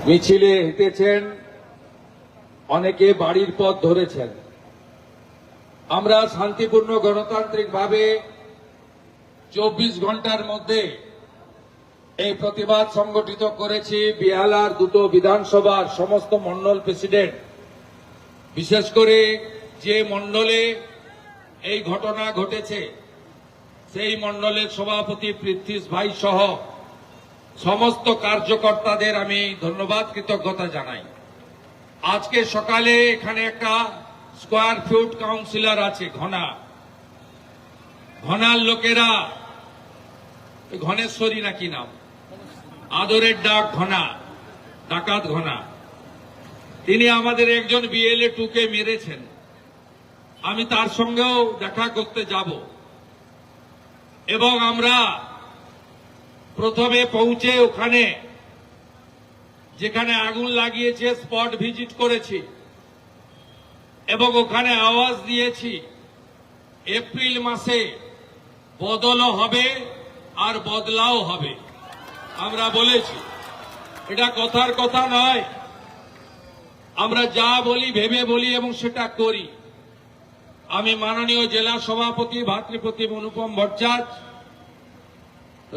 মিছিলে হেঁটেছেন, অনেকে বাড়ির পথ ধরেছেন। আমরা শান্তিপূর্ণ গণতান্ত্রিকভাবে 24 ঘন্টার মধ্যে এই প্রতিবাদ সংগঠিত করেছি। বেহালার দুটো বিধানসভার সমস্ত মন্ডল প্রেসিডেন্ট, বিশেষ করে যে মন্ডলে এই ঘটনা ঘটেছে সেই মন্ডলের সভাপতি পৃথ্বীশ ভাই সহ সমস্ত কার্যকর্তাদের আমি ধন্যবাদ, কৃতজ্ঞতা জানাই। আজকে সকালে এখানে একটা স্কোয়ার ফিট কাউন্সিলর আছে, ঘনার লোকেরা, ঘনেশ্বরী নাকি নাম, আদরের ডাক ঘনা, ডাকাত ঘনা, তিনি আমাদের একজন বিএলএ 2 মেরেছেন। আমি তার সঙ্গেও দেখা করতে যাব এবং আমরা প্রথমে পৌঁছে ওখানে যেখানে আগুন লাগিয়েছে স্পট ভিজিট করেছি এবং ওখানে আওয়াজ দিয়েছি এপ্রিল মাসে বদলও হবে আর বদলাও হবে। আমরা বলেছি, এটা কথার কথা নয়, আমরা যা বলি ভেবে বলি এবং সেটা করি। আমি মাননীয় জেলা সভাপতি ভাতৃপ্রতিম অনুপম ভট্টাচার্য,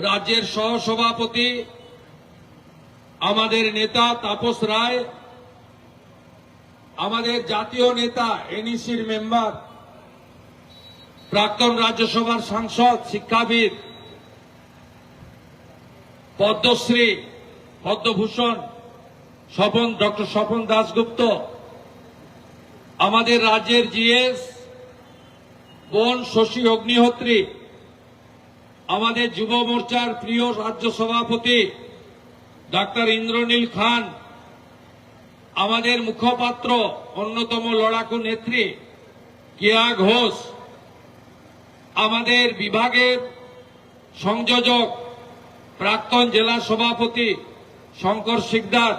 রাজ্যের সহসভাপতি আমাদের নেতা তাপস রায়, আমাদের জাতীয় নেতা এনইসির মেম্বার, প্রাক্তন রাজ্যসভার সাংসদ, শিক্ষাবিদ, পদ্মশ্রী, পদ্মভূষণ ডক্টর স্বপন দাশগুপ্ত, আমাদের রাজ্যের জিএস বোন শশী অগ্নিহোত্রী, আমাদের যুব মোর্চার প্রিয় রাজ্য সভাপতি ডাক্তার ইন্দ্রনীল খান, আমাদের মুখপাত্র অন্যতম লড়াকু নেত্রী কেয়া ঘোষ, আমাদের বিভাগের সংযোজক প্রাক্তন জেলা সভাপতি শঙ্কর শিকদার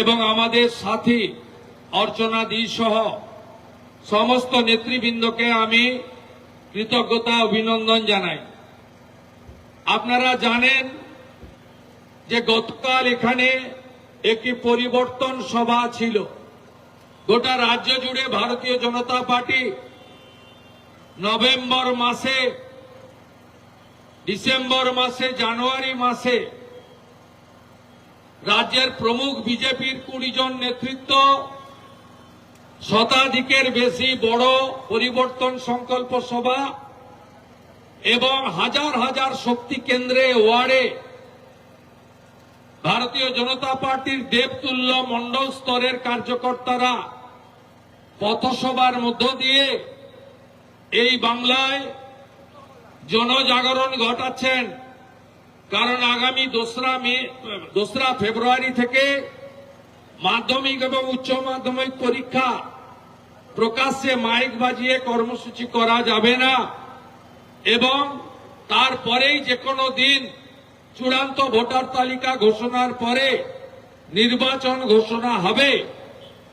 এবং আমাদের সাথী অর্চনা দি সহ সমস্ত নেতৃবৃন্দকে আমি কৃতজ্ঞতা অভিনন্দন জানাই। আপনারা জানেন যে গতকাল এখানে একটি পরিবর্তন সভা ছিল। গোটা রাজ্য জুড়ে ভারতীয় জনতা পার্টি নভেম্বর মাসে, ডিসেম্বর মাসে, জানুয়ারি মাসে রাজ্যের প্রমুখ বিজেপির 20 জন নেতৃত্ব শতাধিকের বেশি বড় পরিবর্তন সংকল্প সভা এবং হাজার হাজার শক্তি কেন্দ্রে, ওয়ার্ডে ভারতীয় জনতা পার্টির দেবতুল্য মন্ডল স্তরের কার্যকর্তারা পথসভার মধ্য দিয়ে এই বাংলায় জনজাগরণ ঘটাচ্ছেন। কারণ আগামী 2রা ফেব্রুয়ারি থেকে মাধ্যমিক এবং উচ্চ মাধ্যমিক পরীক্ষা প্রকাশ্যে মাইক বাজিয়ে কর্মসূচি করা যাবে না এবং তারপরেই যে কোনো দিন চূড়ান্ত ভোটার তালিকা ঘোষণার পরে নির্বাচন ঘোষণা হবে।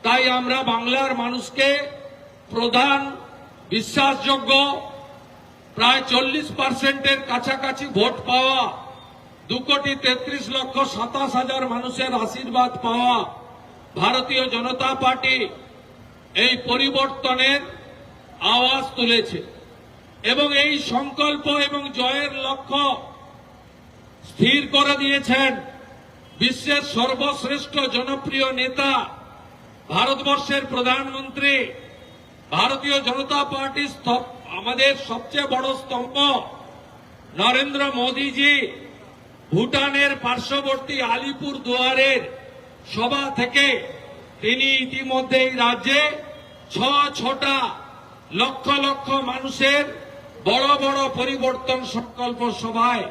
তাই আমরা বাংলার মানুষকে প্রধান, বিশ্বাসযোগ্য, প্রায় 40% কাছাকাছি ভোট পাওয়া, 2,33,27,000 মানুষের আশীর্বাদ পাওয়া ভারতীয় জনতা পার্টি এই পরিবর্তনের আওয়াজ তুলেছে এবং এই সংকল্প এবং জয়ের লক্ষ্য স্থির করে দিয়েছেন বিশ্বের সর্বশ্রেষ্ঠ জনপ্রিয় নেতা, ভারতবর্ষের প্রধানমন্ত্রী, ভারতীয় জনতা পার্টি আমাদের সবচেয়ে বড় স্তম্ভ নরেন্দ্র মোদীজি ভুটানের পার্শ্ববর্তী আলিপুর দুয়ারের সভা থেকে তিনি ইতিমধ্যে এই রাজ্যে 6টা লক্ষ লক্ষ মানুষের বড় বড় পরিবর্তন সংকল্প সভায়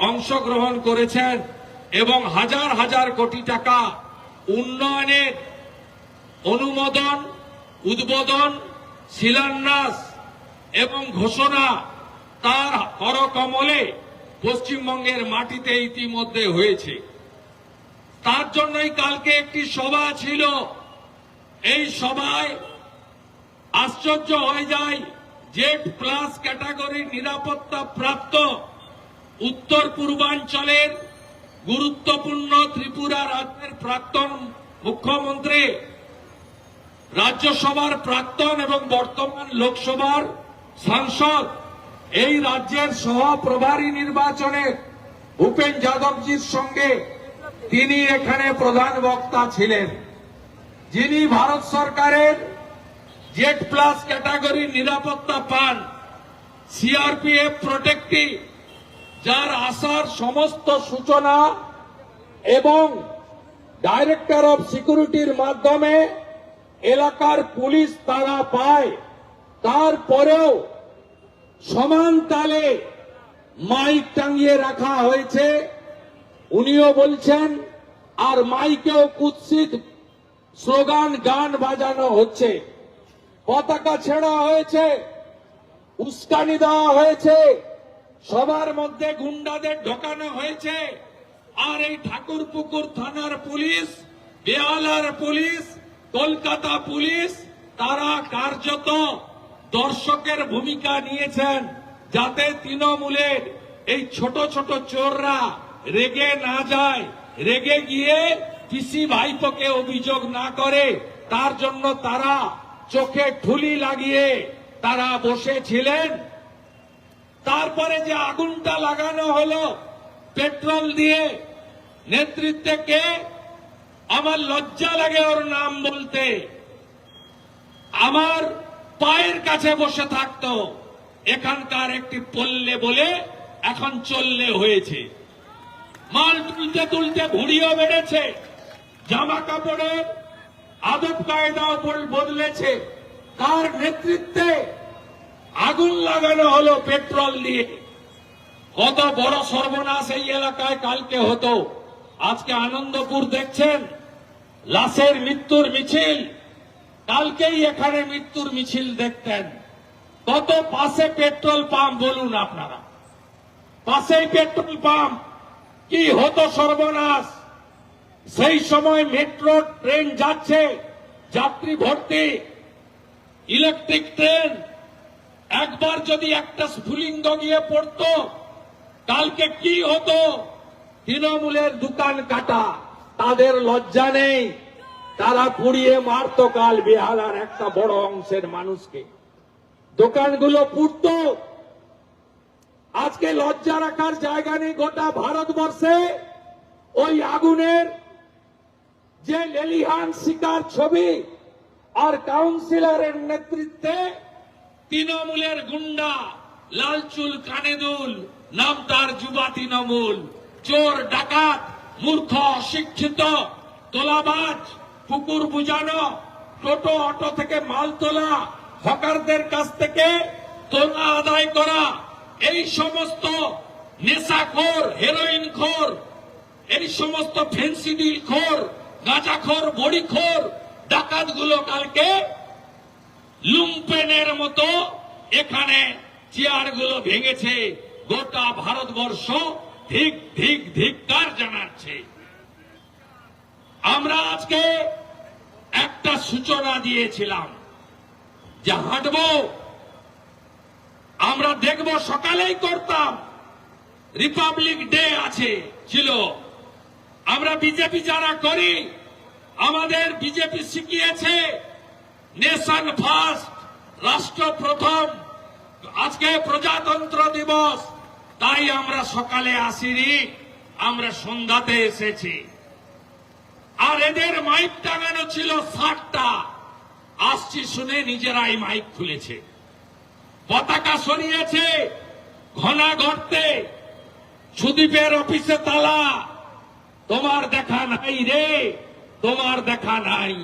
অংশগ্রহণ করেছেন এবং হাজার হাজার কোটি টাকা উন্নয়নের অনুমোদন, উদ্বোধন, শিলান্যাস এবং ঘোষণা তার করকমলে পশ্চিমবঙ্গের মাটিতে ইতিমধ্যে হয়েছে। তার জন্যই কালকে একটি সভা ছিল। এই সভায় আশ্চর্য হয়ে যায়, Z+ ক্যাটাগরির নিরাপত্তা প্রাপ্ত উত্তর পূর্বাঞ্চলের গুরুত্বপূর্ণ ত্রিপুরা রাজ্যের প্রাক্তন মুখ্যমন্ত্রী, রাজ্যসভার প্রাক্তন এবং বর্তমান লোকসভার সাংসদ, এই রাজ্যের সহপ্রভারী নির্বাচনে ভূপেন যাদবজির সঙ্গে তিনি এখানে প্রধান বক্তা ছিলেন, যিনি ভারত সরকারের জেড প্লাস ক্যাটাগরির নিরাপত্তা পান, সিআরপিএফ প্রোটেক্টিভ, যার আসার সমস্ত সূচনা এবং ডাইরেক্টর অফ সিকিউরিটির মাধ্যমে এলাকার পুলিশ তারা পায়। তারপরেও সমান তালে মাইক টাঙিয়ে রাখা হয়েছে, উনিও বলছেন, আর মাইকেও কুৎসিত স্লোগান গান বাজানো হচ্ছে, পতাকা ছেড়া হয়েছে, উস্কানি দেওয়া হয়েছে, সবার মধ্যে গুন্ডাদের ঢোকানো হয়েছে। আর এই ঠাকুরপুকুর থানার পুলিশ, বেহালার পুলিশ, কলকাতা পুলিশ, তারা কার্যত দর্শকের ভূমিকা নিয়েছেন, যাতে তৃণমূলের এই ছোট ছোট চোররা রেগে না যায়, রেগে গিয়ে পিসি ভাইপোকে অভিযোগ না করে, তার জন্য তারা চোখে ঠুলি লাগিয়ে তারা বসেছিলেন। তারপরে যে আগুনটা লাগানো হলো পেট্রোল দিয়ে, নেতৃত্বে কে? আমার লজ্জা লাগে ওর নাম বলতে। আমার পায়ের কাছে বসে থাকতো, এখানকার একটি পল্লে বলে এখন চললে হয়েছে। মাল তুলতে তুলতে ভুড়িও বেড়েছে, জামা কাপড়ের আদব কায়দাও বদলেছে। তার নেতৃত্বে আগুন লাগানো হলো পেট্রোল দিয়ে। কত বড় সর্বনাশ এই এলাকায় কালকে হতো। আজকে আনন্দপুর দেখছেন লাশের মৃত্যুর মিছিল, কালকেই এখানে মৃত্যুর মিছিল দেখতেন। কত পাশে পেট্রোল পাম্প বলুন আপনারা, পাশেই পেট্রোল পাম্প, কি হতো সর্বনাশ। সেই সময় মেট্রো ট্রেন যাচ্ছে, যাত্রী ভর্তি, ইলেকট্রিক ট্রেন, একবার যদি একটা স্ফুলিঙ্গ গিয়ে পড়তো, কালকে কি হতো? তৃণমূলের দোকান কাটা, তাদের লজ্জা নেই, তারা পুড়িয়ে মারতো কাল বেহালার একটা বড় অংশের মানুষকে, দোকানগুলো পুড়তো। আজকে লজ্জা রাখার জায়গা নেই। গোটা ভারতবর্ষে ওই আগুনের যে লেলিহান শিকার ছবি, আর কাউন্সিলরের নেতৃত্বে তৃণমূলের গুন্ডা, লালচুল কানে দুল, নাম তার যুবা তৃণমূল, চোর ডাকাত, মূর্খ অশিক্ষিত, তোলাবাজ, পুকুর বুঝানো, টোটো অটো থেকে মাল তোলা, হকারদের কাছ থেকে তোলা আদায় করা, এই সমস্ত নেশাখোর, হেরোইন খোর, এই সমস্ত ফেন্সিডিল খোর, গাঁজাখোর, বড়িখোর ডাকাতগুলো কালকে লুম্পেনের মতো এখানে চেয়ারগুলো ভেঙেছে। গোটা ভারতবর্ষ ধিক ধিক ধিক্কার জানাচ্ছে। আমরা আজকে একটা সূচনা দিয়েছিলাম যে হাঁটব, আমরা দেখব, সকালেই করতাম, রিপাবলিক ডে আছে ছিল। আমরা বিজেপি যারা করি, আমাদের বিজেপি শিখিয়েছে নেশন ফার্স্ট, রাষ্ট্র প্রথম। আজকে প্রজাতন্ত্র দিবস, তাই আমরা সকালে আসিনি, আমরা সন্ধ্যাতে এসেছি। আর এদের মাইক টাঙানো ছিল 60টা, আসছি শুনে নিজেরাই মাইক খুলেছে, পতাকা সরিয়েছে ঘনা গর্তে, সুদীপের অফিসে তালা, তোমার দেখা নাই রে, তোমার দেখা নাই।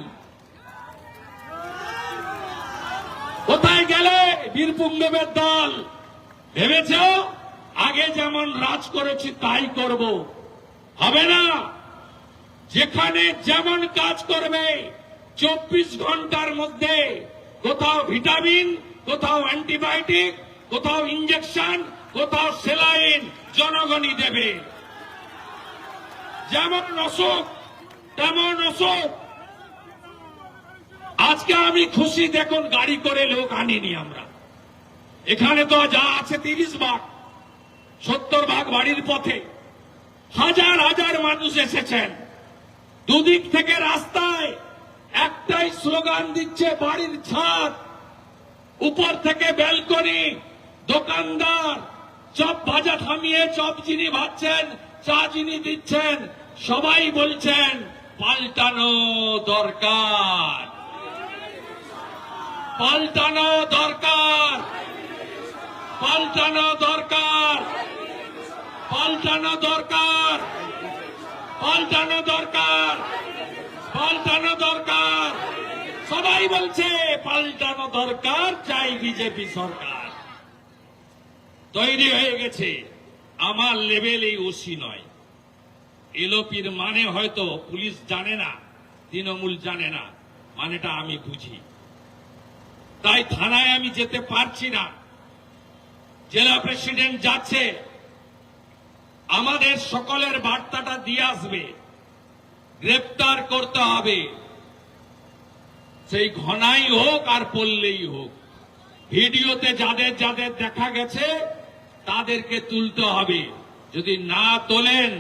কোথায় গেলে বীরপুঙ্গবের দল? ভেবেছ আগে যেমন রাজ করেছি তাই করব? হবে না। যেখানে যেমন কাজ করবে 24 ঘন্টার মধ্যে কোথাও ভিটামিন, কোথাও অ্যান্টিবায়োটিক, কোথাও ইঞ্জেকশন, কোথাও সেলাইন জনগণই দেবে। যেমন অসুখ তেমন অসুখ। আজকে আমি খুশি, দেখুন গাড়ি করে লোক আনিনি আমরা। এখানে তো যা আছে 30 ভাগ, 70 ভাগ বাড়ির পথে, হাজার হাজার মানুষ এসেছেন। দুদিক থেকে রাস্তায় একটাই স্লোগান দিচ্ছে, বাড়ির ছাদ, উপর থেকে ব্যালকনি, দোকানদার চপ ভাজা থামিয়ে চপ যিনি ভাজছেন, চা যিনি দিচ্ছেন, সবাই বলছেন পাল্টানো দরকার, পাল্টানো দরকার, পাল্টানো দরকার, পাল্টানো দরকার, পাল্টানো দরকার, পাল্টানো দরকার। সবাই বলছে পাল্টানো দরকার, চাই বিজেপি সরকার। তৈরি হয়ে গেছে। আমার লেভেল এই ওসি নয়। এলওপির মানে হয়তো পুলিশ জানে না, তৃণমূল জানে না, মানেটা আমি বুঝি। তাই থানায় আমি যেতে পারছি না। জেলা প্রেসিডেন্ট যাচ্ছে, আমাদের সকলের বার্তাটা দিয়ে আসবে, গ্রেপ্তার করতে হবে, সেই ঘনাই হোক আর পল্লেই হোক। ভিডিওতে যাদের যাদের দেখা গেছে তাদেরকে তুলতে হবে। যদি না তোলেন,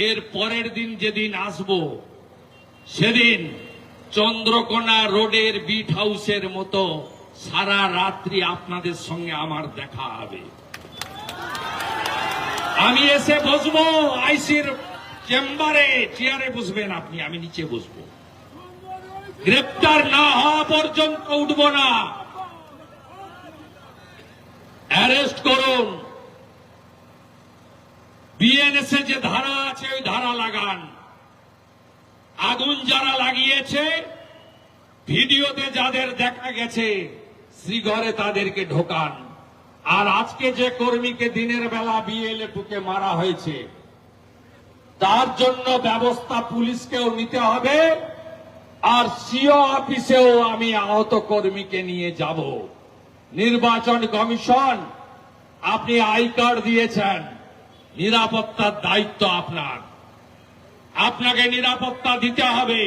এর পরের দিন যেদিন আসব সেদিন চন্দ্রকোনা রোডের বিট হাউসের মতো সারা রাত্রি আপনাদের সঙ্গে আমার দেখা হবে। আমি এসে বসবো আইসির চেম্বারে, চেয়ারে বসবেন আপনি, আমি নিচে বসবো। গ্রেপ্তার না হওয়া পর্যন্ত উঠব না। অ্যারেস্ট করুন, বিএনএসএ যে ধারা আছে ওই ধারা লাগান। আগুন যারা লাগিয়েছে, ভিডিওতে যাদের দেখা গেছে শ্রীঘরে তাদেরকে ঢোকান। আর আজকে যে কর্মীকে দিনের বেলা বিএলএ মারা হয়েছে, তার জন্য ব্যবস্থা পুলিশকেও নিতে হবে। আর সিও অফিসেও আমি আহত কর্মীকে নিয়ে যাব। নির্বাচন কমিশন, আপনি আই কার্ড দিয়েছেন, নিরাপত্তার দায়িত্ব আপনার, আপনাকে নিরাপত্তা দিতে হবে।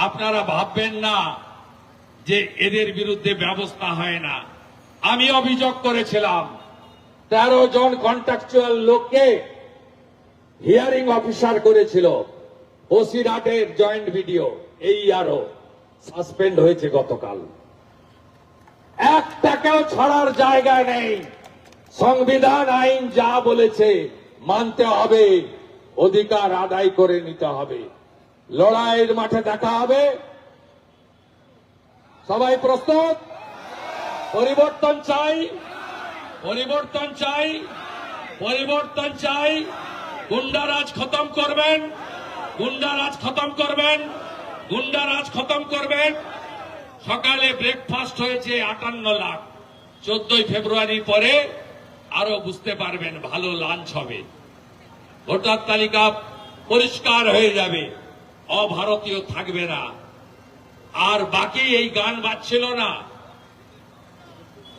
আপনারা ভাববেন না যে এদের বিরুদ্ধে ব্যবস্থা হয় না। আমি অভিযোগ করেছিলাম 13 জন কন্ট্রাকচুয়াল লোককে হিয়ারিং অফিসার করেছিল। বসিরহাটের জয়েন্ট ভিডিও, এই আরো সাসপেন্ড হয়েছে গতকাল। একটাকেও ছাড়ার জায়গা নেই। সংবিধান আইন যা বলেছে মানতে হবে, অধিকার আদায় করে নিতে হবে। লড়াইয়ের মাঠে দেখা হবে। সবাই প্রস্তুত? পরিবর্তন চাই, পরিবর্তন চাই, পরিবর্তন চাই। গুন্ডারাজ খতম করবেন, গুন্ডারাজ খতম করবেন, গুন্ডারাজ খতম করবেন। সকালে ব্রেকফাস্ট হয়েছে 58 লাখ। 14 ফেব্রুয়ারির পরে আরো বুঝতে পারবেন, ভালো লাঞ্চ হবে। ভোটার তালিকা পরিষ্কার হয়ে যাবে, অভারতীয় থাকবে না। আর বাকি এই গান বাজছিল না,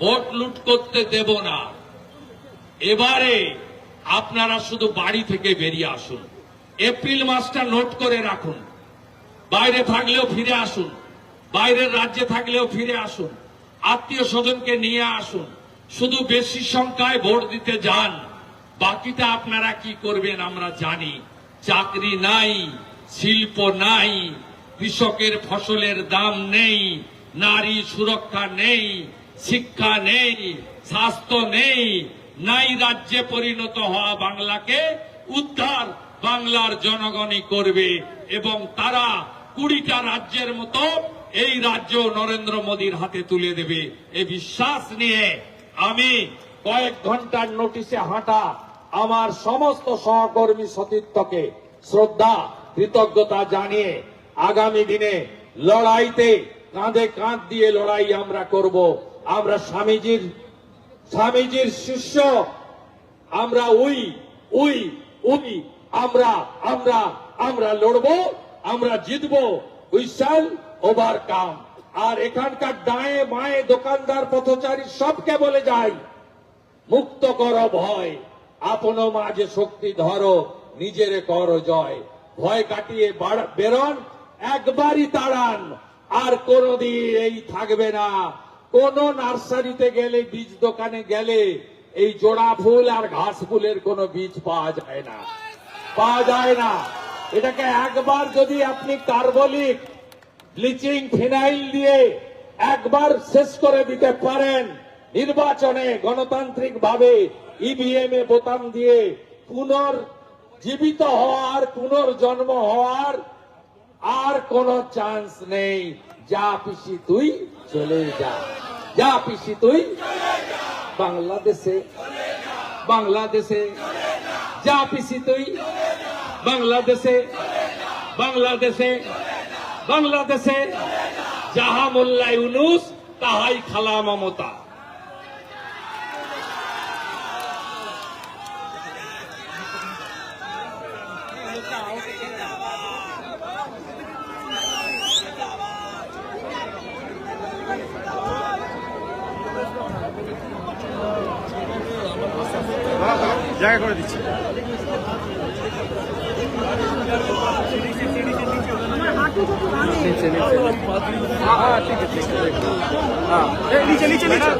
ভোট লুট করতে দেব না। এবারে আপনারা শুধু বাড়ি থেকে বেরিয়ে আসুন। এপ্রিল মাসটা নোট করে রাখুন। বাইরে থাকলেও ফিরে আসুন, বাইরের রাজ্যে থাকলেও ফিরে আসুন, আত্মীয় স্বজনকে নিয়ে আসুন। শুধু বেশি সংখ্যায় ভোট দিতে যান। বাকিটা আপনারা কি করবেন আমরা জানি। চাকরি নাই, শিল্প নাই, কৃষকের ফসলের দাম নেই, নারী সুরক্ষা নেই, শিক্ষা নেই, স্বাস্থ্য নেই, নাই রাজ্যে পরিণত হওয়া বাংলাকে উদ্ধার বাংলার জনগণই করবে। এবং তারা 20টা রাজ্যের মতো এই রাজ্য নরেন্দ্র মোদীর হাতে তুলে দেবে। এই বিশ্বাস নিয়ে আমি কয়েক ঘন্টার নোটিশে হাঁটা আমার সমস্ত সহকর্মী সতীর্থকে শ্রদ্ধা কৃতজ্ঞতা জানিয়ে আগামী দিনে লড়াইতে কাঁধে কাঁধ দিয়ে লড়াই আমরা করব। আমরা স্বামীজির শিষ্য। আমরা আমরা লড়বো, আমরা জিতবো। We shall overcome. আর এখানকার ডায়ে বাঁয়ে দোকানদার পথচারী সবকে বলে যাই, মুক্ত কর ভয়, আপন মাঝে শক্তি ধরো, নিজের কর জয়। ভয় কাটিয়ে বেরোন, একবারই তাড়ান, আর কোনদিন এই থাকবে না। কোন নার্সারিতে গেলে, বীজ দোকানে গেলে এই জোড়া ফুল আর ঘাস ফুলের কোনো বীজ পাওয়া যায় না, পাওয়া যায় না। এটাকে একবার যদি আপনি কার্বলিক ব্লিচিং ফিনাইল দিয়ে একবার শেষ করে দিতে পারেন, নির্বাচনে গণতান্ত্রিক ভাবে ইভিএম এ বোতাম দিয়ে পুনর্জীবিত হওয়ার, পুনর্জন্ম হওয়ার আর কোন চান্স নেই। যা পিসি তুই চলে যা, যা পিসি তুই বাংলাদেশে, বাংলাদেশে যা পিসি তুই বাংলাদেশে, বাংলাদেশে, বাংলাদেশে যাহা মোল্লা ইউনুস তাহাই খালা মমতা। জায়গা করে দিচ্ছি। নিচে নিচে নিচে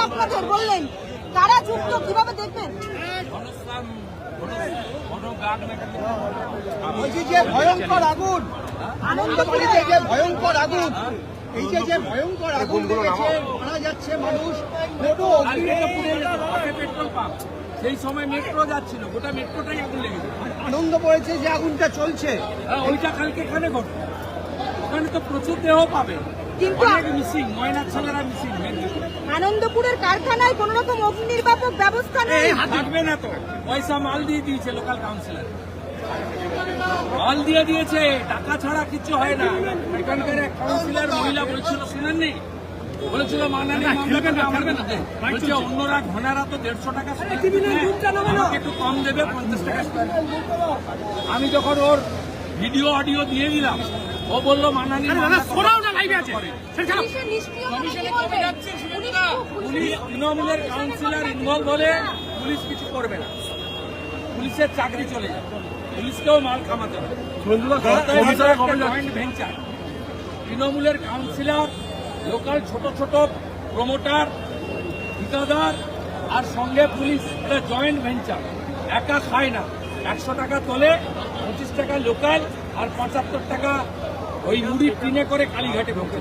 আপনাদের বললেন তারা যুক্ত, কিভাবে দেখবেন? যে ভয়ঙ্কর আগুন, আনন্দবাড়িতে যে ভয়ঙ্কর আগুন, এই যে ভয়ঙ্কর আগুন লেগেছে, মারা যাচ্ছে মানুষ। পেট্রোল পাম্প সেই সময় মেট্রো যাচ্ছিল, গোটা মেট্রোটাই আগুন লেগেছে। আনন্দ পড়েছে যে আগুনটা চলছে, ওইটা কালকে এখানে ঘটে, ওখানে তো প্রচুর দেহ পাবে, কিন্তু মিসিং, ময়না ছেলেরা মিসিং। আনন্দপুরের কারখানায় কোন রকম অগ্নি নির্বাপক ব্যবস্থা নেই, থাকবে না তো। পয়সা মাল দিয়ে দিয়েছে লোকাল কাউন্সিলর, মাল দিয়ে দিয়েছে, টাকা ছাড়া কিছু হয় না। এখানকার এক কাউন্সিলর মহিলা বলছিল, শুনেননি, বলেছিল মানানি বলছে অন্যরা ঘনারা তো 150 টাকা, আমাকে একটু কম দেবে, 50 টাকা। আমি যখন ওর ভিডিও অডিও দিয়ে দিলাম, ও বললো মানানি পুলিশ, তৃণমূলের কাউন্সিলর ইনভলভ হলে পুলিশ কিছু করবে না, পুলিশের চাকরি চলে যাবে, পুলিশকেও মাল খামাতে হবে। জয়েন্ট ভেঞ্চার, তৃণমূলের কাউন্সিলর, লোকাল ছোট ছোট প্রমোটার, ঠিকাদার আর সঙ্গে পুলিশ, জয়েন্ট ভেঞ্চার, একা খায় না। 100 টাকা তোলে, 25 টাকা লোকাল আর 75 টাকা ওই মুড়ির টিনে করে কালীঘাটে ঢোকে।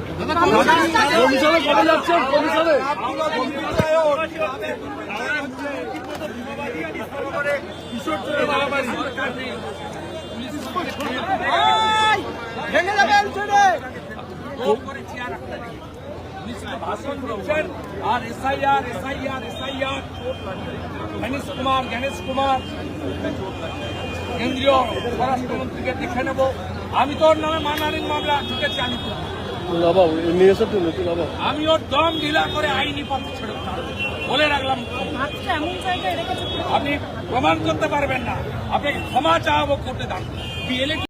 ভাষণ দিচ্ছেন আর SIR SIR SIR. Ganesh Kumar কেন্দ্রীয় স্বরাষ্ট্রমন্ত্রীকে দেখে নেব। আমি তো ওর নামে মানহানির মামলা ঢুকেছি, আমি ওর দম ঢিলা করে আইনি পথে ছেড়ে বলে রাখলাম। আপনি প্রমাণ করতে পারবেন না, আপনাকে ক্ষমা চাওয়াবো করতে দাঁড়ান।